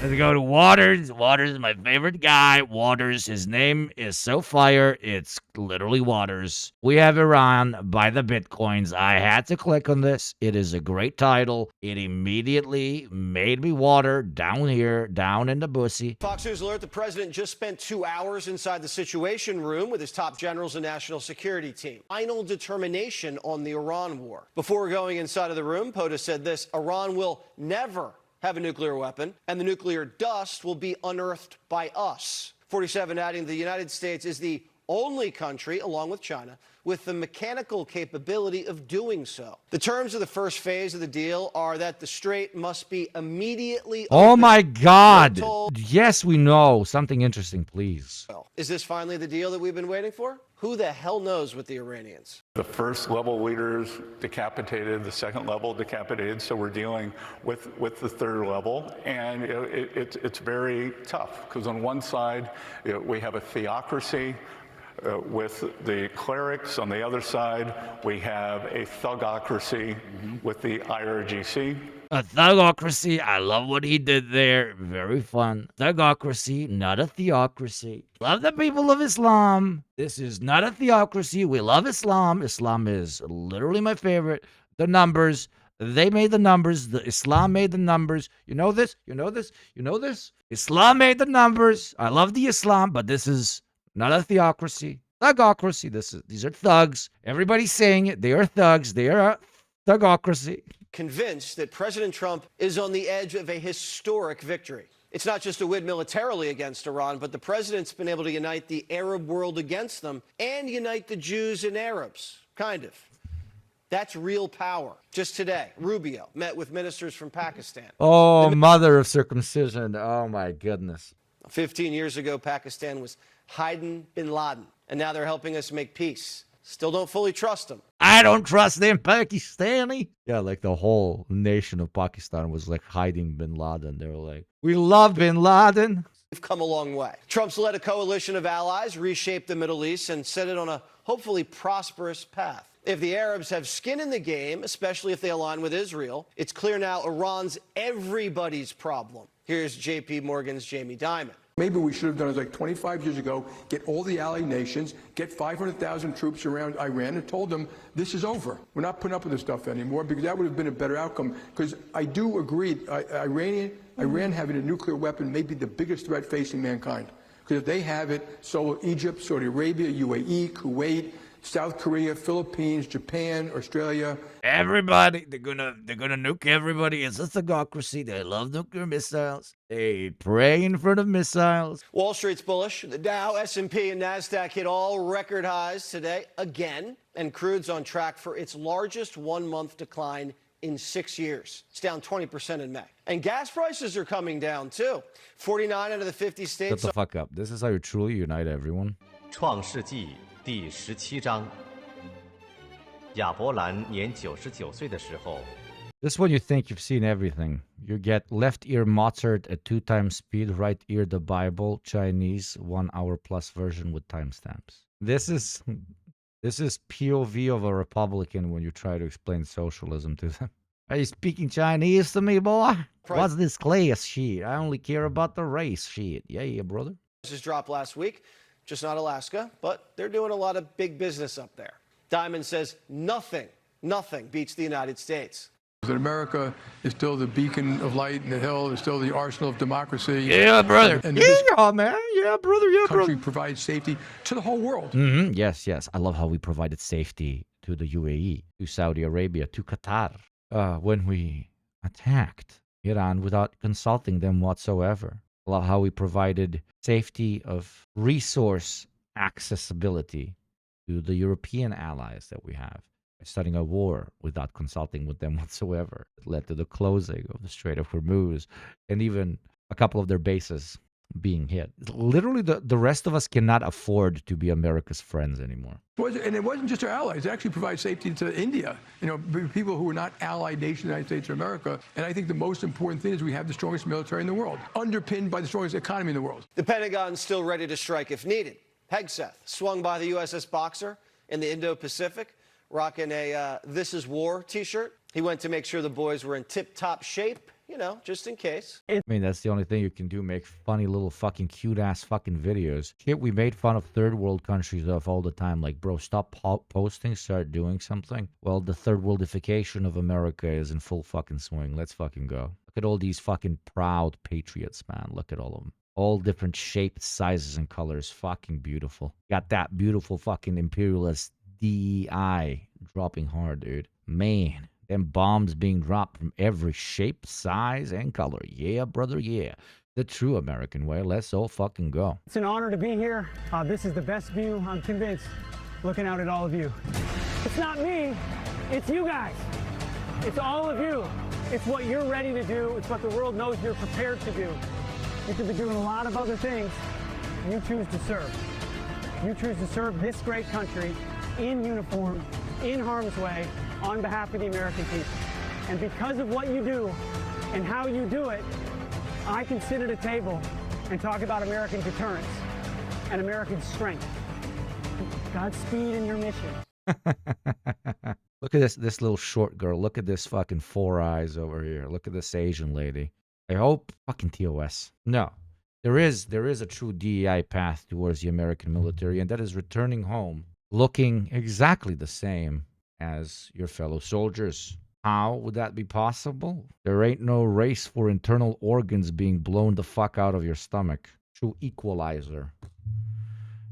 Let's go to Waters. Waters is my favorite guy. Waters, his name is so fire. It's literally Waters. We have Iran by the Bitcoins. I had to click on this. It is a great title. It immediately made me water down here, down in the bussy. Fox News alert, the president just spent 2 hours inside the Situation Room with his top generals and national security team. Final determination on the Iran war. Before going inside of the room, POTUS said this: Iran will never have a nuclear weapon, and the nuclear dust will be unearthed by us. 47 adding the United States is the only country, along with China, with the mechanical capability of doing so. The terms of the first phase of the deal are that the strait must be immediately opened. Oh my God. Yes, we know. Something interesting, please. Is this finally the deal that we've been waiting for? Who the hell knows with the Iranians? The first level leaders decapitated, the second level decapitated, so we're dealing with the third level. And it's very tough, because on one side, we have a theocracy with the clerics. On the other side, we have a thugocracy with the IRGC. A thugocracy. I love what he did there. Very fun. Thugocracy, not a theocracy. Love the people of Islam. This is not a theocracy. We love Islam. Islam is literally my favorite. The numbers. They made the numbers. The Islam made the numbers. You know this? You know this? You know this? Islam made the numbers. I love the Islam, but this is not a theocracy. Thugocracy. These are thugs. Everybody's saying it. They are thugs. They are a thugocracy. Convinced that President Trump is on the edge of a historic victory. It's not just a win militarily against Iran, but the president's been able to unite the Arab world against them and unite the Jews and Arabs, kind of. That's real power. Just today, Rubio met with ministers from Pakistan. Oh, mother of circumcision. Oh, my goodness. 15 years ago, Pakistan was hiding bin Laden, and now they're helping us make peace. Still don't fully trust them. I don't trust them Pakistani. Yeah, like the whole nation of Pakistan was like hiding bin Laden. They were like, we love bin Laden. We've come a long way. Trump's led a coalition of allies, reshaped the Middle East, and set it on a hopefully prosperous path. If the Arabs have skin in the game, especially if they align with Israel, it's clear now Iran's everybody's problem. Here's J.P. Morgan's Jamie Dimon. Maybe we should have done it like 25 years ago, get all the allied nations, get 500,000 troops around Iran and told them this is over. We're not putting up with this stuff anymore, because that would have been a better outcome. Because I do agree, Iran having a nuclear weapon may be the biggest threat facing mankind. Because if they have it, so will Egypt, Saudi Arabia, UAE, Kuwait, South Korea, Philippines, Japan, Australia. Everybody, they're gonna nuke everybody. It's a thugocracy. They love nuclear missiles. They pray in front of missiles. Wall Street's bullish. The Dow, S&P, and NASDAQ hit all record highs today again, and crude's on track for its largest one-month decline in 6 years. It's down 20% in May. And gas prices are coming down, too. 49 out of the 50 states. Shut the fuck up. This is how you truly unite everyone. 创世纪第17章，亚伯兰年99岁的时候。 This is when you think you've seen everything. You get left ear Mozart at 2 times speed, right ear the Bible, Chinese 1 hour plus version with timestamps. This is POV of a Republican when you try to explain socialism to them. Are you speaking Chinese to me, boy? What's this class shit? I only care about the race shit. Yeah, brother. Prices dropped last week. Just not Alaska, but they're doing a lot of big business up there. Diamond says nothing beats the United States. That America is still the beacon of light in the hill, is still the arsenal of democracy. Yeah, brother. And yeah, man. Yeah, brother. Yeah, brother. Country provides safety to the whole world. Yes. I love how we provided safety to the UAE, to Saudi Arabia, to Qatar. When we attacked Iran without consulting them whatsoever. I love how we provided safety of resource accessibility to the European allies that we have. Starting a war without consulting with them whatsoever. It led to the closing of the Strait of Hormuz and even a couple of their bases being hit. Literally, the rest of us cannot afford to be America's friends anymore. And it wasn't just our allies. It actually provides safety to India, people who are not allied nations of the United States of America. And I think the most important thing is we have the strongest military in the world, underpinned by the strongest economy in the world. The Pentagon's still ready to strike if needed. Hegseth, swung by the USS Boxer in the Indo-Pacific, rocking a This Is War t-shirt. He went to make sure the boys were in tip-top shape, you know, just in case. I mean, that's the only thing you can do, make funny little fucking cute-ass fucking videos. Shit, we made fun of third world countries of all the time. Like, bro, stop posting, start doing something. Well, the third worldification of America is in full fucking swing. Let's fucking go. Look at all these fucking proud patriots, man. Look at all of them. All different shapes, sizes, and colors. Fucking beautiful. Got that beautiful fucking imperialist DEI dropping hard, dude. Man. Them bombs being dropped from every shape, size, and color. Yeah, brother, yeah. The true American way. Let's all fucking go. It's an honor to be here. This is the best view, I'm convinced, looking out at all of you. It's not me, it's you guys. It's all of you. It's what you're ready to do. It's what the world knows you're prepared to do. You could be doing a lot of other things. You choose to serve. You choose to serve this great country in uniform, in harm's way, on behalf of the American people. And because of what you do and how you do it, I can sit at a table and talk about American deterrence and American strength. Godspeed in your mission. Look at this little short girl. Look at this fucking four eyes over here. Look at this Asian lady. I hope fucking TOS. No. There is a true DEI path towards the American military, and that is returning home looking exactly the same as your fellow soldiers. How would that be possible? There ain't no race for internal organs being blown the fuck out of your stomach. True equalizer.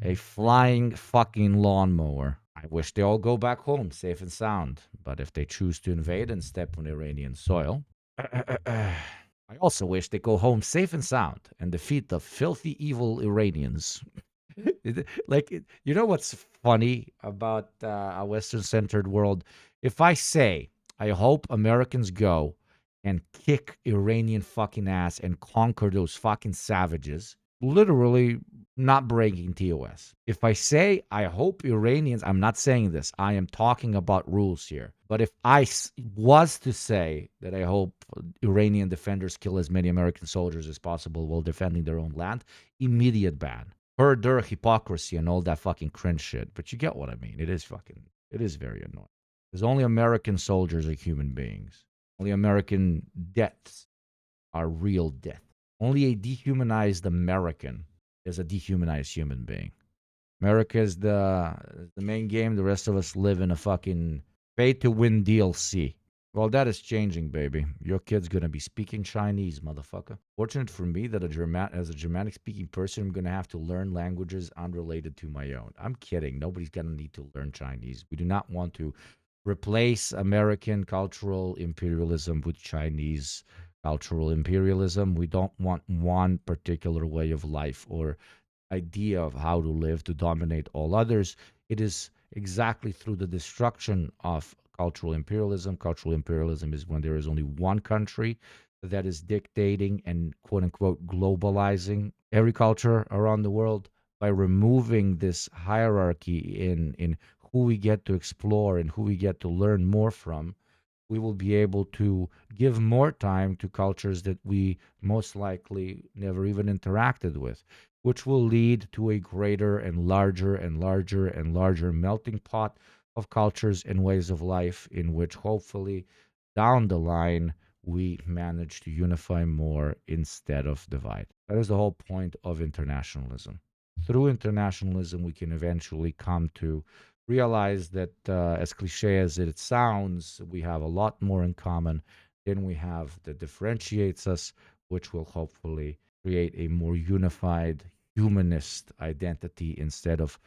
A flying fucking lawnmower. I wish they all go back home safe and sound. But if they choose to invade and step on Iranian soil, I also wish they go home safe and sound and defeat the filthy, evil Iranians. You know what's funny about a Western-centered world? If I say, I hope Americans go and kick Iranian fucking ass and conquer those fucking savages, literally not breaking TOS. If I say, I hope Iranians, I'm not saying this, I am talking about rules here. But if I was to say that I hope Iranian defenders kill as many American soldiers as possible while defending their own land, immediate ban. Their hypocrisy and all that fucking cringe shit. But you get what I mean. It is very annoying. Because only American soldiers are human beings. Only American deaths are real death. Only a dehumanized American is a dehumanized human being. America is the main game. The rest of us live in a fucking pay-to-win DLC. Well, that is changing, baby. Your kid's going to be speaking Chinese, motherfucker. Fortunate for me that as a Germanic-speaking person, I'm going to have to learn languages unrelated to my own. I'm kidding. Nobody's going to need to learn Chinese. We do not want to replace American cultural imperialism with Chinese cultural imperialism. We don't want one particular way of life or idea of how to live to dominate all others. It is exactly through the destruction of cultural imperialism. Cultural imperialism is when there is only one country that is dictating and quote-unquote globalizing every culture around the world. By removing this hierarchy in who we get to explore and who we get to learn more from, we will be able to give more time to cultures that we most likely never even interacted with, which will lead to a greater and larger and larger and larger melting pot of cultures and ways of life in which hopefully down the line we manage to unify more instead of divide. That is the whole point of internationalism. Through internationalism, we can eventually come to realize that as cliche as it sounds, we have a lot more in common than we have that differentiates us, which will hopefully create a more unified humanist identity instead of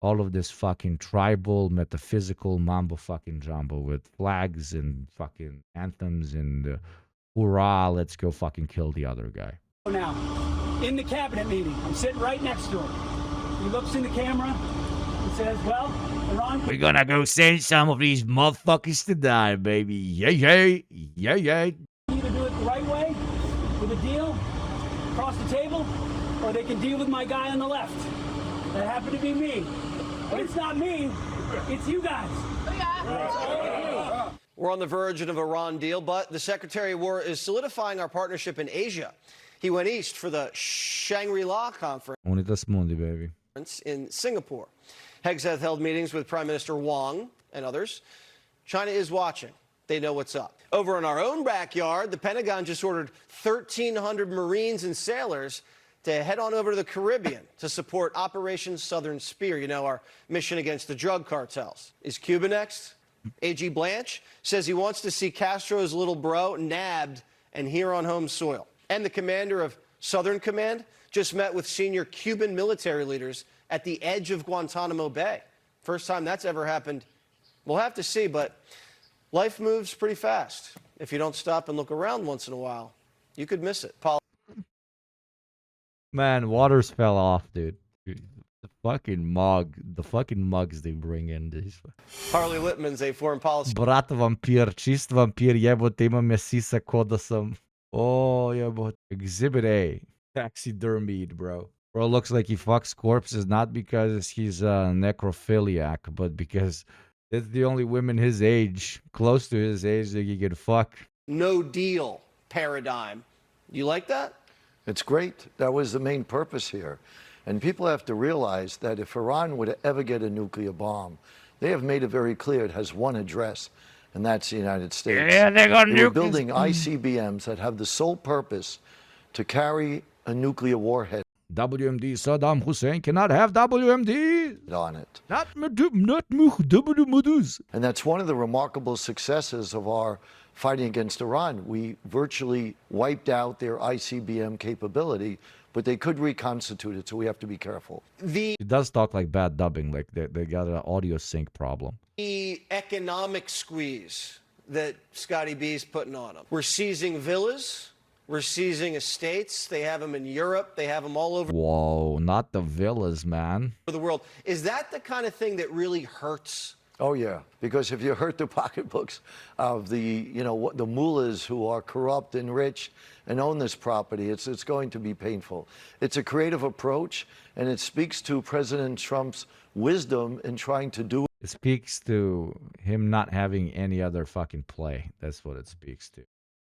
all of this fucking tribal, metaphysical mambo fucking jumbo with flags and fucking anthems and hurrah, let's go fucking kill the other guy. Now, in the cabinet meeting, I'm sitting right next to him. He looks in the camera and says, well, Iran... We're gonna go send some of these motherfuckers to die, baby. Yay, yay, yay, yay. Either do it the right way, with a deal, across the table, or they can deal with my guy on the left. That happened to be me. But it's not me, it's you guys. We're on the verge of an Iran deal, but the Secretary of War is solidifying our partnership in Asia. He went east for the Shangri-La Conference Unitas Mundi, baby. in Singapore. Hegseth held meetings with Prime Minister Wang and others. China is watching. they know what's up. Over in our own backyard, the Pentagon just ordered 1,300 Marines and sailors to head on over to the Caribbean to support Operation Southern Spear, you know, our mission against the drug cartels. Is Cuba next? A.G. Blanche says he wants to see Castro's little bro nabbed and here on home soil. And the commander of Southern Command just met with senior Cuban military leaders at the edge of Guantanamo Bay. First time that's ever happened. We'll have to see, but life moves pretty fast. If you don't stop and look around once in a while, you could miss it. Man, waters fell off, dude. The fucking mugs they bring in. These. Harley Littman's a foreign policy. Brat vampir, čist vampir, jebote, imam je sisa ko da sam. Oh, jebote. Exhibit A. Taxidermied, bro. Bro looks like he fucks corpses not because he's a necrophiliac, but because it's the only women his age, close to his age, that he could fuck. No deal paradigm. You like that? It's great. That was the main purpose here. And people have to realize that if Iran were to ever get a nuclear bomb, they have made it very clear it has one address, and that's the United States. Yeah, they got They're building ICBMs that have the sole purpose to carry a nuclear warhead WMD Saddam Hussein cannot have WMD on it. Not WMDs. And that's one of the remarkable successes of our fighting against Iran. We virtually wiped out their ICBM capability, but they could reconstitute it, so we have to be careful. It does talk like bad dubbing, like they got an audio sync problem. The economic squeeze that Scotty B's putting on them. We're seizing villas. We're seizing estates. They have them in Europe. They have them all over Whoa, not the villas, man. the world. Is that the kind of thing that really hurts? Oh yeah, because if you hurt the pocketbooks of the, the mullahs who are corrupt and rich and own this property, it's going to be painful. It's a creative approach, and it speaks to President Trump's wisdom in trying to do. It speaks to him not having any other fucking play. That's what it speaks to.